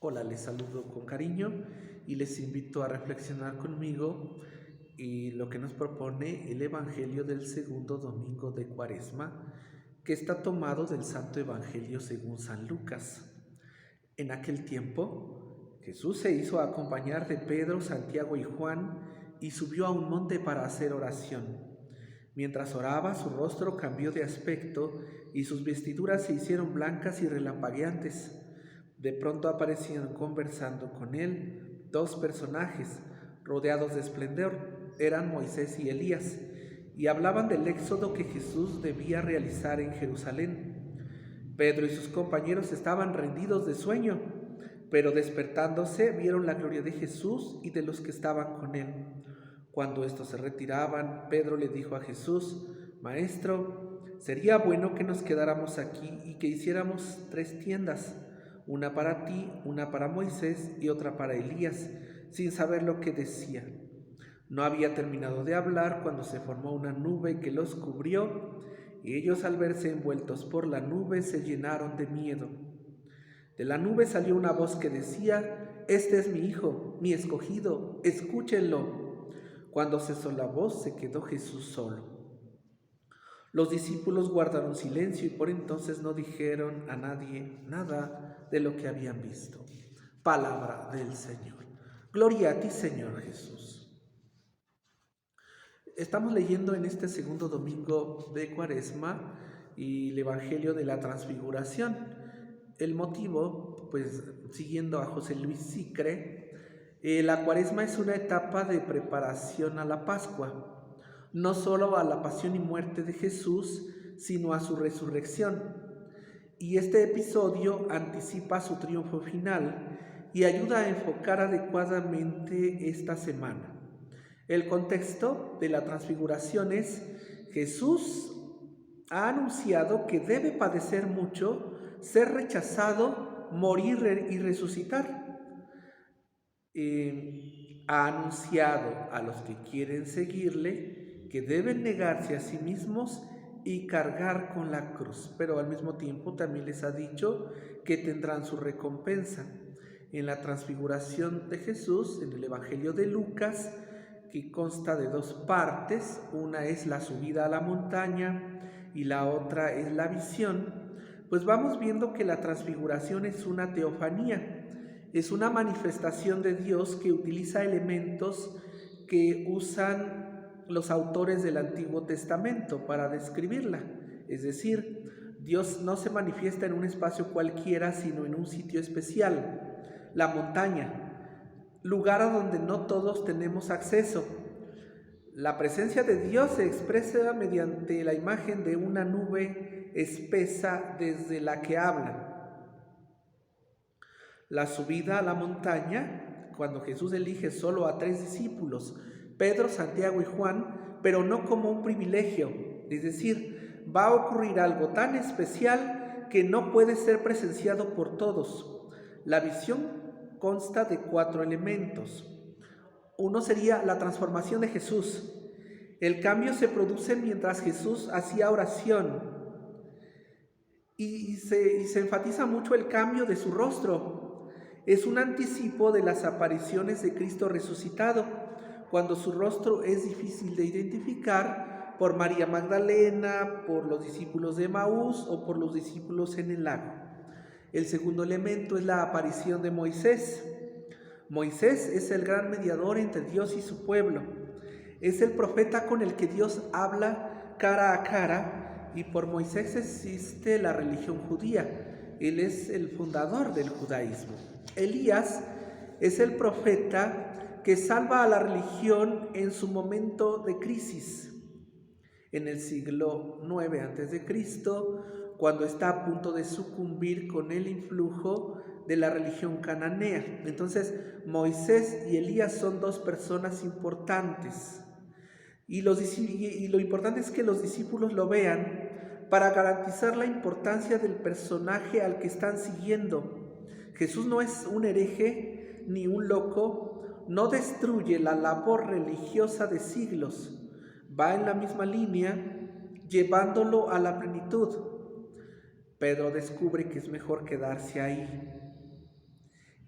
Hola, les saludo con cariño y les invito a reflexionar conmigo y lo que nos propone el Evangelio del segundo domingo de Cuaresma, que está tomado del Santo Evangelio según San Lucas. En aquel tiempo, Jesús se hizo acompañar de Pedro, Santiago y Juan y subió a un monte para hacer oración. Mientras oraba, su rostro cambió de aspecto y sus vestiduras se hicieron blancas y relampagueantes. De pronto aparecieron conversando con él dos personajes rodeados de esplendor. Eran Moisés y Elías, y hablaban del éxodo que Jesús debía realizar en Jerusalén. Pedro y sus compañeros estaban rendidos de sueño, pero despertándose vieron la gloria de Jesús y de los que estaban con él. Cuando estos se retiraban, Pedro le dijo a Jesús: Maestro, sería bueno que nos quedáramos aquí y que hiciéramos 3 tiendas, una para ti, una para Moisés y otra para Elías, sin saber lo que decía. No había terminado de hablar cuando se formó una nube que los cubrió, y ellos, al verse envueltos por la nube, se llenaron de miedo. De la nube salió una voz que decía: Este es mi hijo, mi escogido, escúchenlo. Cuando cesó la voz, se quedó Jesús solo. Los discípulos guardaron silencio y por entonces no dijeron a nadie nada de lo que habían visto. Palabra del Señor. Gloria a ti, Señor Jesús. Estamos leyendo en este segundo domingo de Cuaresma y el Evangelio de la Transfiguración. El motivo, pues siguiendo a José Luis Sicre, la Cuaresma es una etapa de preparación a la Pascua, no solo a la pasión y muerte de Jesús, sino a su resurrección. Y este episodio anticipa su triunfo final y ayuda a enfocar adecuadamente esta semana. El contexto de la transfiguración es: Jesús ha anunciado que debe padecer mucho, ser rechazado, morir y resucitar. Ha anunciado a los que quieren seguirle que deben negarse a sí mismos y cargar con la cruz, pero al mismo tiempo también les ha dicho que tendrán su recompensa. En la transfiguración de Jesús, en el Evangelio de Lucas, que consta de 2 partes, una es la subida a la montaña y la otra es la visión, pues vamos viendo que la transfiguración es una teofanía, es una manifestación de Dios que utiliza elementos que usan los autores del Antiguo Testamento para describirla. Es decir, Dios no se manifiesta en un espacio cualquiera, sino en un sitio especial, la montaña, lugar a donde no todos tenemos acceso. La presencia de Dios se expresa mediante la imagen de una nube espesa desde la que habla. La subida a la montaña, cuando Jesús elige solo a 3 discípulos, Pedro, Santiago y Juan, pero no como un privilegio, es decir, va a ocurrir algo tan especial que no puede ser presenciado por todos. La visión consta de 4 elementos. Uno sería la transformación de Jesús. El cambio se produce mientras Jesús hacía oración y se enfatiza mucho el cambio de su rostro. Es un anticipo de las apariciones de Cristo resucitado, cuando su rostro es difícil de identificar por María Magdalena, por los discípulos de Emaús o por los discípulos en el lago. El segundo elemento es la aparición de Moisés. Moisés es el gran mediador entre Dios y su pueblo. Es el profeta con el que Dios habla cara a cara, y por Moisés existe la religión judía. Él es el fundador del judaísmo. Elías es el profeta que salva a la religión en su momento de crisis. En el siglo IX a.C., cuando está a punto de sucumbir con el influjo de la religión cananea. Entonces, Moisés y Elías son 2 personas importantes. Y lo importante es que los discípulos lo vean para garantizar la importancia del personaje al que están siguiendo. Jesús no es un hereje ni un loco, no destruye la labor religiosa de siglos. Va en la misma línea, llevándolo a la plenitud. Pedro descubre que es mejor quedarse ahí.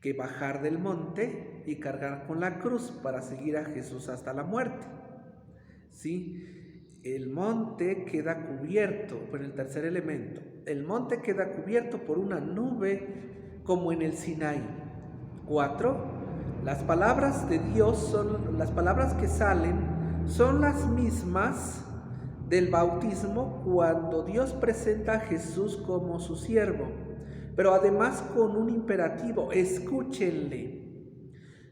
que bajar del monte y cargar con la cruz para seguir a Jesús hasta la muerte. ¿Sí? El monte queda cubierto, bueno, el tercer elemento, el monte queda cubierto por una nube como en el Sinaí. 4. Las palabras de Dios las palabras que salen son las mismas del bautismo cuando Dios presenta a Jesús como su siervo, pero además con un imperativo: escúchenle.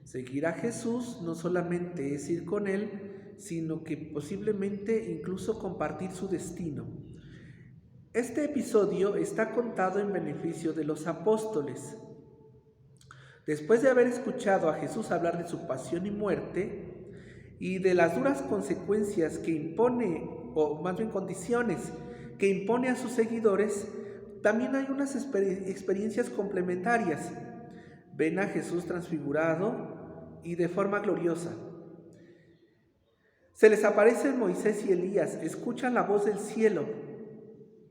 Seguir a Jesús no solamente es ir con Él, sino que posiblemente incluso compartir su destino. Este episodio está contado en beneficio de los apóstoles. Después de haber escuchado a Jesús hablar de su pasión y muerte y de las duras consecuencias que impone, o más bien condiciones que impone a sus seguidores, también hay unas experiencias complementarias. Ven a Jesús transfigurado y de forma gloriosa. Se les aparecen Moisés y Elías, escuchan la voz del cielo.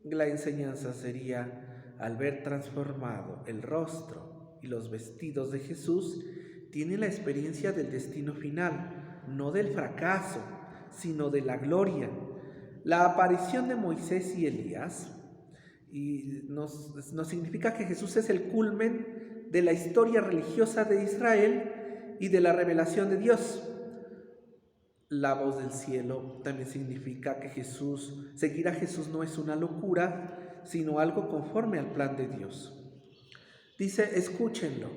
La enseñanza sería: al ver transformado el rostro y los vestidos de Jesús, tiene la experiencia del destino final, no del fracaso, sino de la gloria. La aparición de Moisés y Elías nos significa que Jesús es el culmen de la historia religiosa de Israel y de la revelación de Dios. La voz del cielo también significa que seguir a Jesús no es una locura, sino algo conforme al plan de Dios. Dice: escúchenlo.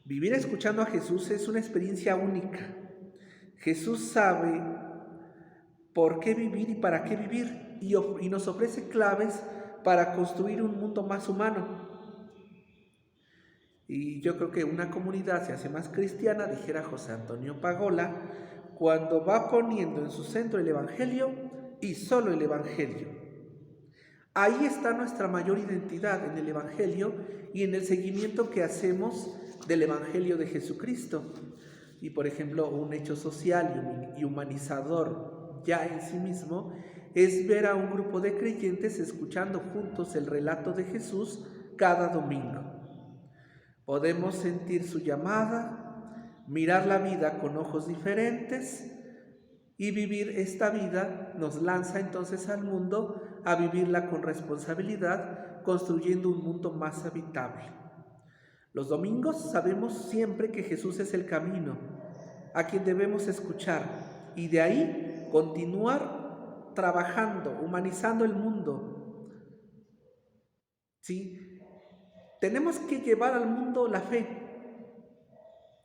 Vivir escuchando a Jesús es una experiencia única. Jesús sabe por qué vivir y para qué vivir, y nos ofrece claves para construir un mundo más humano. Y yo creo que una comunidad se hace más cristiana, dijera José Antonio Pagola, cuando va poniendo en su centro el Evangelio y solo el Evangelio. Ahí está nuestra mayor identidad, en el Evangelio y en el seguimiento que hacemos del Evangelio de Jesucristo. Y por ejemplo, un hecho social y humanizador ya en sí mismo es ver a un grupo de creyentes escuchando juntos el relato de Jesús cada domingo. Podemos sentir su llamada, mirar la vida con ojos diferentes, y vivir esta vida nos lanza entonces al mundo a vivirla con responsabilidad, construyendo un mundo más habitable. Los domingos sabemos siempre que Jesús es el camino, a quien debemos escuchar, y de ahí continuar trabajando, humanizando el mundo. ¿Sí? Tenemos que llevar al mundo la fe.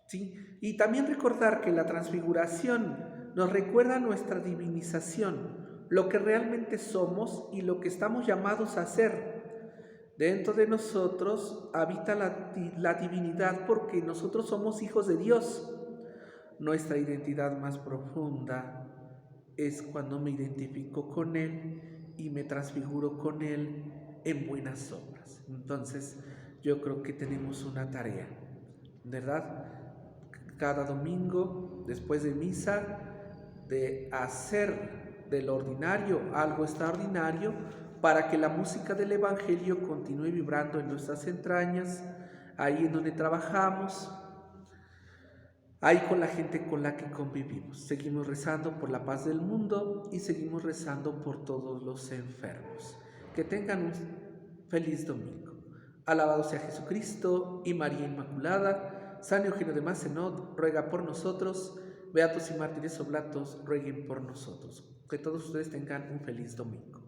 ¿Sí? Y también recordar que la transfiguración nos recuerda nuestra divinización, lo que realmente somos y lo que estamos llamados a ser. Dentro de nosotros habita la divinidad porque nosotros somos hijos de Dios. Nuestra identidad más profunda es cuando me identifico con Él y me transfiguro con Él en buenas obras. Entonces, yo creo que tenemos una tarea, ¿verdad? Cada domingo, después de misa, de hacer del ordinario algo extraordinario para que la música del Evangelio continúe vibrando en nuestras entrañas, ahí en donde trabajamos, ahí con la gente con la que convivimos. Seguimos rezando por la paz del mundo y seguimos rezando por todos los enfermos. Que tengan un feliz domingo. Alabado sea Jesucristo y María Inmaculada. San Eugenio de Macenot ruega por nosotros. Beatos y mártires oblatos rueguen por nosotros. Que todos ustedes tengan un feliz domingo.